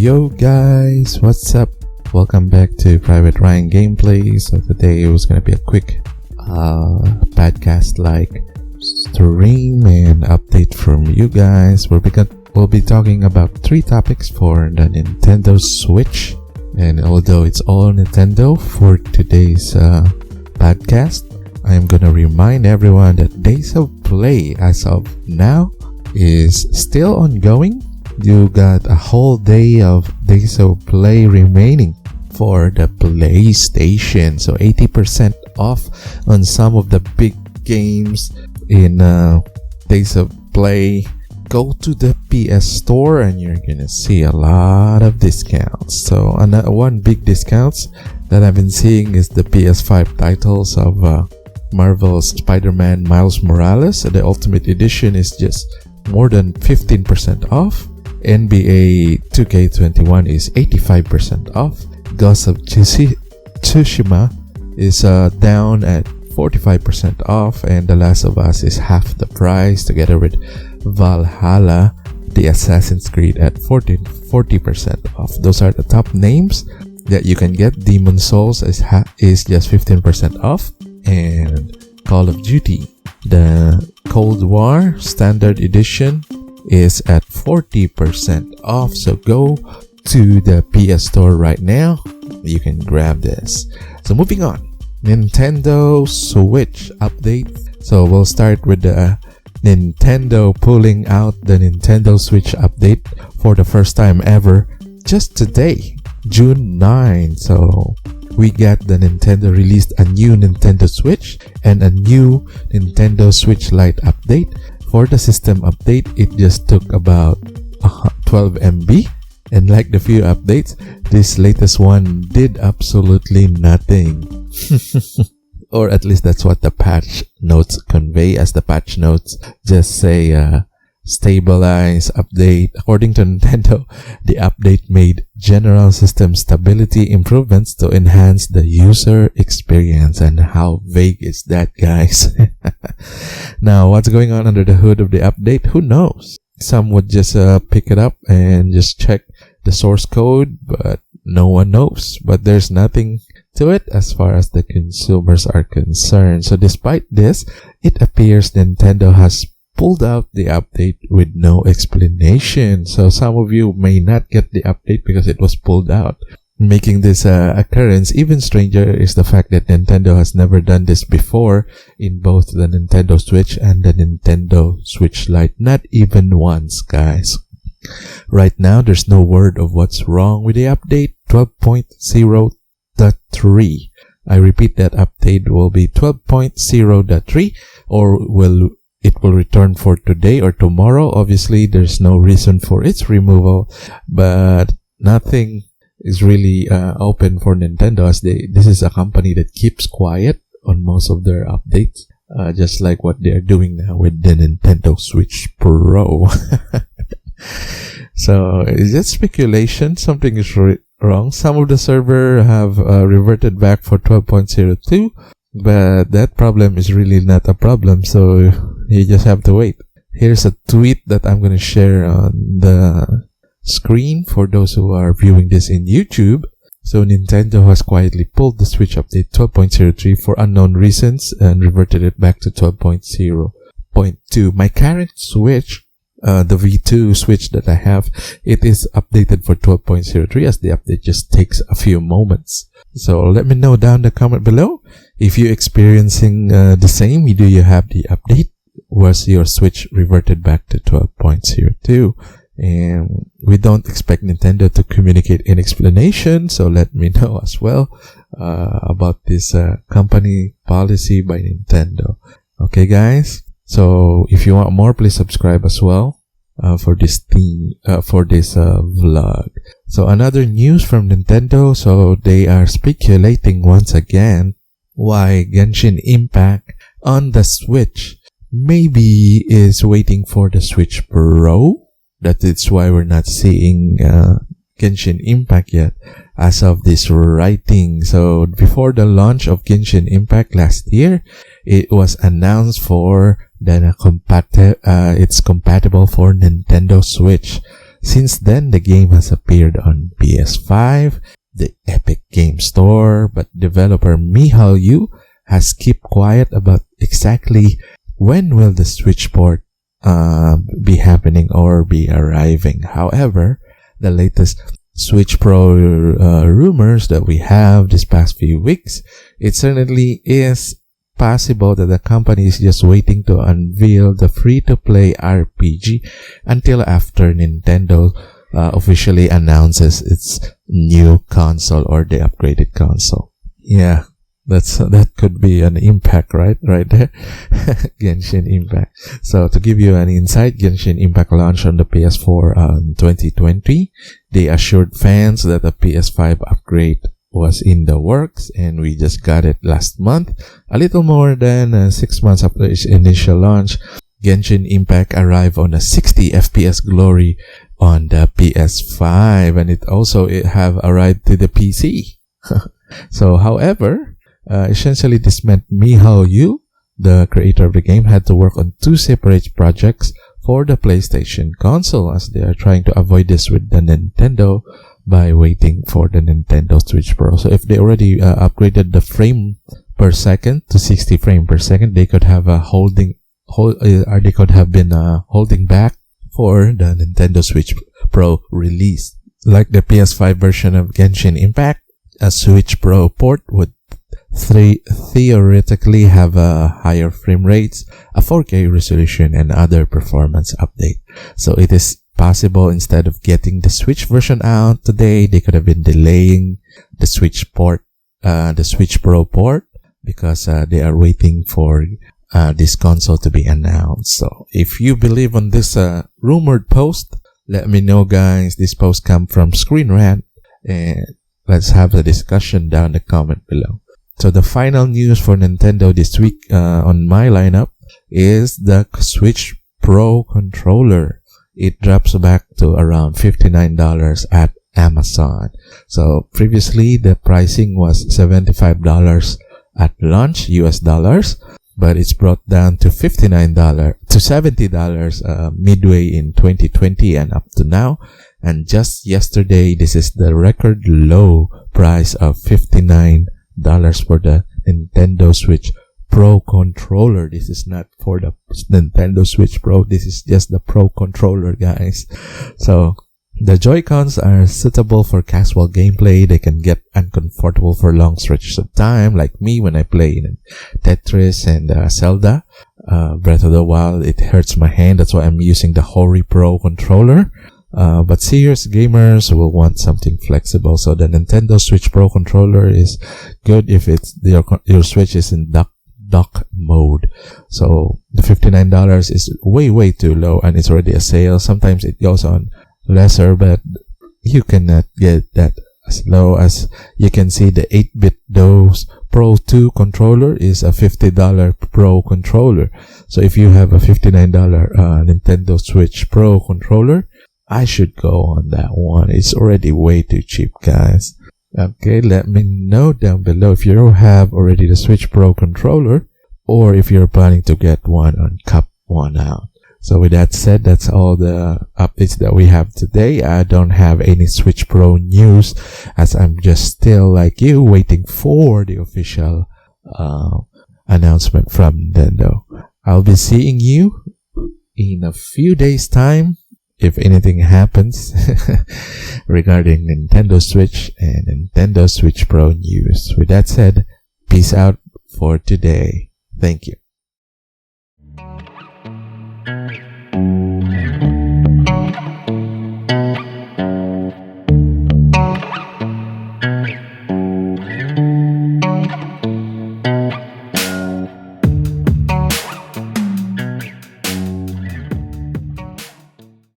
Yo guys, what's up? Welcome back to Private Ryan Gameplay. So today it was gonna be a quick podcast like stream and update from you guys. We'll be talking about 3 topics for the Nintendo Switch, and although it's all Nintendo for today's podcast, I am gonna remind everyone that Days of Play as of now is still ongoing. You got a whole day of Days of Play remaining for the PlayStation, so 80% off on some of the big games in Days of Play. Go to the PS Store and you're gonna see a lot of discounts. So one big discounts that I've been seeing is the PS5 titles of Marvel's Spider-Man Miles Morales. The Ultimate Edition is just more than 15% off. NBA 2K21 is 85% off. Ghost of Tsushima is down at 45% off, and The Last of Us is half the price, together with Valhalla, the Assassin's Creed, at 40% off. Those are the top names that you can get. Demon Souls is just 15% off, and Call of Duty, the Cold War Standard Edition, is at 40% off. So go to the PS Store right now. You can grab this. So moving on, Nintendo Switch update. So we'll start with the Nintendo pulling out the Nintendo Switch update for the first time ever just today, June 9. So we got the Nintendo released a new Nintendo Switch and a new Nintendo Switch Lite update. For the system update, it just took about 12 MB, and like the few updates, this latest one did absolutely nothing. Or at least that's what the patch notes convey, as the patch notes just say stabilize update. According to Nintendo, the update made general system stability improvements to enhance the user experience. And how vague is that, guys? Now, what's going on under the hood of the update? Who knows? Some would just pick it up and just check the source code, but no one knows. But there's nothing to it as far as the consumers are concerned. So despite this, it appears Nintendo has pulled out the update with no explanation. So some of you may not get the update because it was pulled out. Making this occurrence even stranger is the fact that Nintendo has never done this before in both the Nintendo Switch and the Nintendo Switch Lite. Not even once, guys. Right now, there's no word of what's wrong with the update 12.0.3. I repeat, that update will be 12.0.3, or it will return for today or tomorrow. Obviously, there's no reason for its removal, but nothing is really open for Nintendo, as this is a company that keeps quiet on most of their updates, just like what they're doing now with the Nintendo Switch Pro. So it's just speculation. Something is wrong. Some of the server have reverted back for 12.02, but that problem is really not a problem, so you just have to wait. Here's a tweet that I'm going to share on the screen for those who are viewing this in YouTube. So Nintendo has quietly pulled the Switch update 12.03 for unknown reasons and reverted it back to 12.0.2. My current Switch, the V2 Switch that I have, it is updated for 12.03, as the update just takes a few moments. So let me know down the comment below if you're experiencing the same. Do you have the update? Was your Switch reverted back to 12.02? And we don't expect Nintendo to communicate an explanation, so let me know as well about this company policy by Nintendo. Okay, guys? So if you want more, please subscribe as well for this vlog. So another news from Nintendo. So they are speculating once again why Genshin Impact on the Switch maybe is waiting for the Switch Pro. That is why we're not seeing Genshin Impact yet as of this writing. So before the launch of Genshin Impact last year, it was announced for that it's compatible for Nintendo Switch. Since then, the game has appeared on PS5, the Epic Game Store, but developer Michal Yu has kept quiet about exactly when will the Switch port be happening or be arriving. However, the latest Switch Pro rumors that we have this past few weeks, it certainly is possible that the company is just waiting to unveil the free-to-play RPG until after Nintendo officially announces its new console or the upgraded console. Yeah, that could be an impact, right there. Genshin Impact. So to give you an insight, Genshin Impact launched on the PS4 in 2020. They assured fans that a PS5 upgrade was in the works, and we just got it last month. A little more than 6 months after its initial launch, Genshin Impact arrived on a 60 FPS glory on the PS5, and it have arrived to the PC. So, however, essentially this meant Michal Yu, the creator of the game, had to work on 2 separate projects for the PlayStation console, as they are trying to avoid this with the Nintendo by waiting for the Nintendo Switch Pro. So if they already upgraded the frame per second to 60 frames per second, they could have been holding back for the Nintendo Switch Pro release. Like the PS5 version of Genshin Impact, a Switch Pro port would theoretically have higher frame rates, a 4K resolution, and other performance update. So it is possible, instead of getting the Switch version out today, they could have been delaying the Switch Pro port, because they are waiting for this console to be announced. So if you believe on this rumored post, let me know, guys. This post comes from Screen Rant, and let's have a discussion down in the comment below. So the final news for Nintendo this week on my lineup is the Switch Pro controller. It drops back to around $59 at Amazon. So previously the pricing was $75 at launch, US dollars, but it's brought down to $70 midway in 2020 and up to now. And just yesterday, this is the record low price of $59 for the Nintendo Switch Pro controller. This is not for the Nintendo Switch Pro. This is just the Pro controller, guys. So the Joy-Cons are suitable for casual gameplay. They can get uncomfortable for long stretches of time, like me when I play in Tetris and Zelda. Breath of the Wild, it hurts my hand. That's why I'm using the Hori Pro controller. But serious gamers will want something flexible. So the Nintendo Switch Pro controller is good if it's your Switch is in dock mode. So the $59 is way too low, and it's already a sale. Sometimes it goes on lesser, but you cannot get that as low. As you can see, the 8-bit DOS Pro 2 controller is a $50 Pro controller. So if you have a $59 Nintendo Switch Pro controller, I should go on that one. It's already way too cheap, guys. Okay, let me know down below if you have already the Switch Pro controller, or if you're planning to get one and cup one out. So with that said, that's all the updates that we have today. I don't have any Switch Pro news, as I'm just still like you waiting for the official announcement from Nintendo. I'll be seeing you in a few days' time if anything happens regarding Nintendo Switch and Nintendo Switch Pro news. With that said, peace out for today. Thank you.